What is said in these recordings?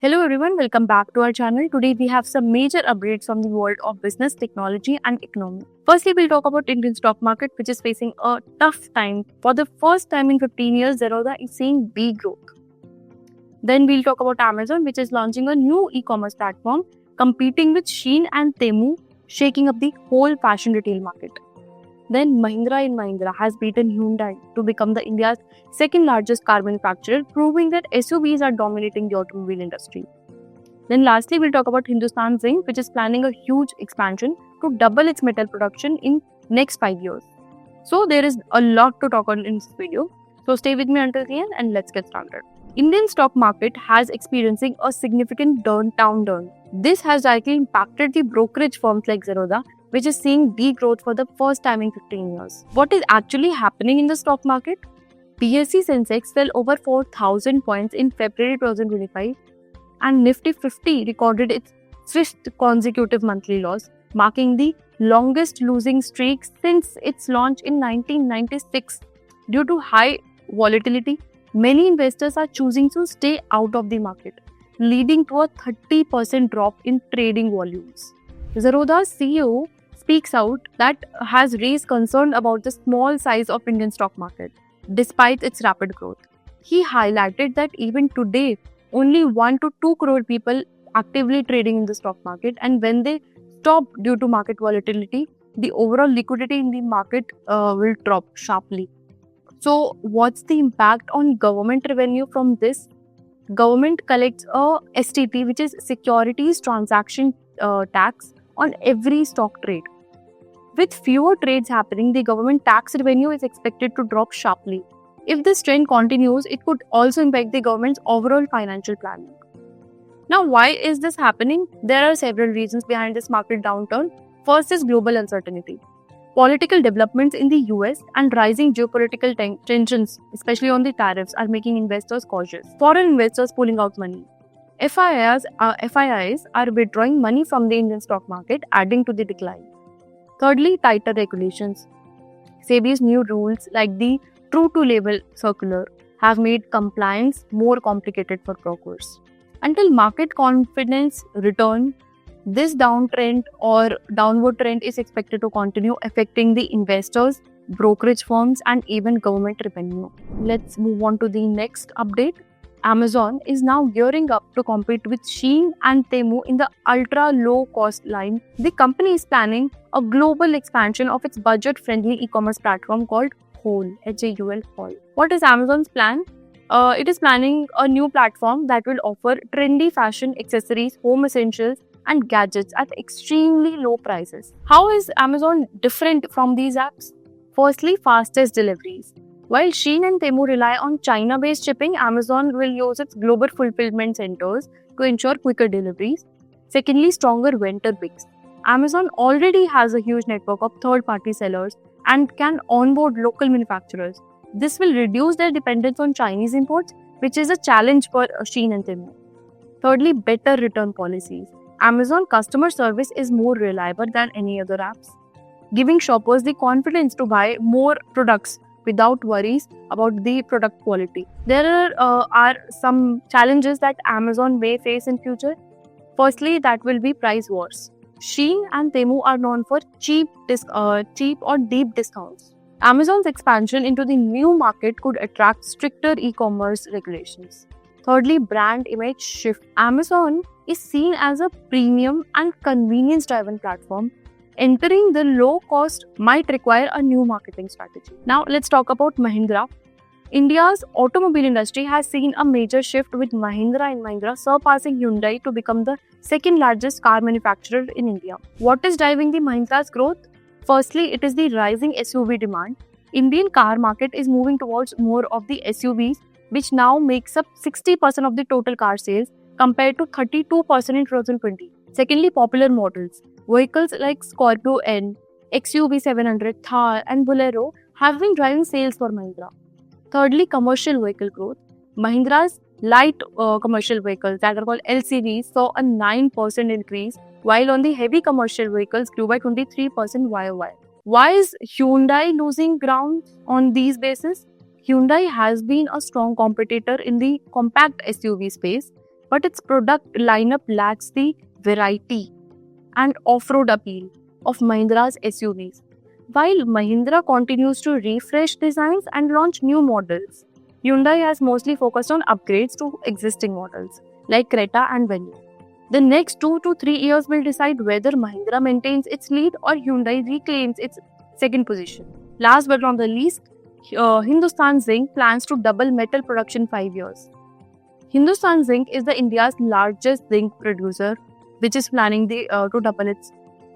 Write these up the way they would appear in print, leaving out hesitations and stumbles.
Hello everyone, welcome back to our channel. Today we have some major updates from the world of business, technology and economy. Firstly, we'll talk about Indian stock market, which is facing a tough time. For the first time in 15 years, Zerodha is seeing degrowth. Then we'll talk about Amazon, which is launching a new e-commerce platform, competing with Shein and Temu, shaking up the whole fashion retail market. Then Mahindra & Mahindra has beaten Hyundai to become the India's second largest car manufacturer, proving that SUVs are dominating the automobile industry. Then lastly, we'll talk about Hindustan Zinc, which is planning a huge expansion to double its metal production in next 5 years. So there is a lot to talk on in this video. So stay with me until the end and let's get started. Indian stock market has experiencing a significant downturn. This has directly impacted the brokerage firms like Zerodha, which is seeing degrowth for the first time in 15 years. What is actually happening in the stock market? BSE Sensex fell over 4,000 points in February 2025 and Nifty 50 recorded its fifth consecutive monthly loss, marking the longest losing streak since its launch in 1996. Due to high volatility, many investors are choosing to stay out of the market, leading to a 30% drop in trading volumes. Zerodha's CEO speaks out that has raised concern about the small size of Indian stock market despite its rapid growth. He highlighted that even today, only 1 to 2 crore people actively trading in the stock market, and when they stop due to market volatility, the overall liquidity in the market will drop sharply. So what's the impact on government revenue from this? Government collects a STT, which is Securities Transaction Tax, on every stock trade. With fewer trades happening, the government tax revenue is expected to drop sharply. If this trend continues, it could also impact the government's overall financial planning. Now, why is this happening? There are several reasons behind this market downturn. First is global uncertainty. Political developments in the US and rising geopolitical tensions, especially on the tariffs, are making investors cautious. Foreign investors pulling out money. FIIs are withdrawing money from the Indian stock market, adding to the decline. Thirdly, tighter regulations. SEBI's new rules like the True to Label circular have made compliance more complicated for brokers. Until market confidence returns, this downtrend or downward trend is expected to continue affecting the investors, brokerage firms and even government revenue. Let's move on to the next update. Amazon is now gearing up to compete with Shein and Temu in the ultra low cost line. The company is planning a global expansion of its budget-friendly e-commerce platform called Haul, H-A-U-L. What is Amazon's plan? It is planning a new platform that will offer trendy fashion, accessories, home essentials and gadgets at extremely low prices. How is Amazon different from these apps? Firstly, fastest deliveries. While Shein and Temu rely on China-based shipping, Amazon will use its global fulfillment centers to ensure quicker deliveries. Secondly, stronger vendor base. Amazon already has a huge network of third-party sellers and can onboard local manufacturers. This will reduce their dependence on Chinese imports, which is a challenge for Shein and Temu. Thirdly, better return policies. Amazon customer service is more reliable than any other apps, giving shoppers the confidence to buy more products without worries about the product quality. There are some challenges that Amazon may face in future. Firstly, that will be price wars. Shein and Temu are known for cheap or deep discounts. Amazon's expansion into the new market could attract stricter e-commerce regulations. Thirdly, brand image shift. Amazon is seen as a premium and convenience-driven platform. Entering the low cost might require a new marketing strategy. Now let's talk about Mahindra. India's automobile industry has seen a major shift with Mahindra & Mahindra surpassing Hyundai to become the second largest car manufacturer in India. What is driving the Mahindra's growth? Firstly, it is the rising SUV demand. Indian car market is moving towards more of the SUVs, which now makes up 60% of the total car sales compared to 32% in 2020. Secondly, popular models. Vehicles like Scorpio N, XUV 700, Thar and Bolero have been driving sales for Mahindra. Thirdly, commercial vehicle growth. Mahindra's light commercial vehicles that are called LCVs saw a 9% increase, while on the heavy commercial vehicles grew by 23% YOY. Why is Hyundai losing ground on these bases? Hyundai has been a strong competitor in the compact SUV space. but its product lineup lacks the variety and off-road appeal of Mahindra's SUVs. While Mahindra continues to refresh designs and launch new models, Hyundai has mostly focused on upgrades to existing models like Creta and Venue. The next 2 to 3 years will decide whether Mahindra maintains its lead or Hyundai reclaims its second position. Last but not the least, Hindustan Zinc plans to double metal production 5 years. Hindustan Zinc is the India's largest zinc producer, which is planning to double its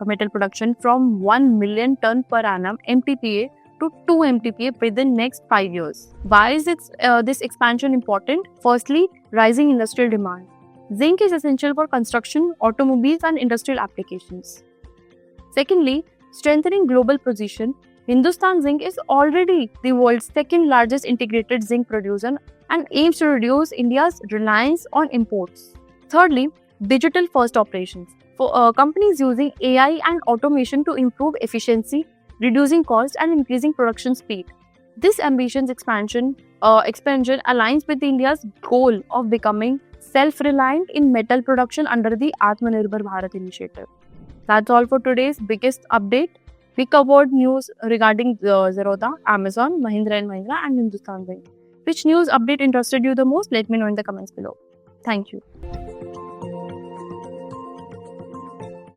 metal production from 1 million ton per annum MTPA to 2 MTPA within next 5 years. Why is this expansion important? Firstly, rising industrial demand. Zinc is essential for construction, automobiles and industrial applications. Secondly, strengthening global position. Hindustan Zinc is already the world's second largest integrated zinc producer and aims to reduce India's reliance on imports. Thirdly, digital first operations. For companies using AI and automation to improve efficiency, reducing cost and increasing production speed. This ambitious expansion aligns with India's goal of becoming self-reliant in metal production under the Atmanirbhar Bharat initiative. That's all for today's biggest update. We covered news regarding Zerodha, Amazon, Mahindra & Mahindra and Hindustan Zinc. Which news update interested you the most? Let me know in the comments below. Thank you.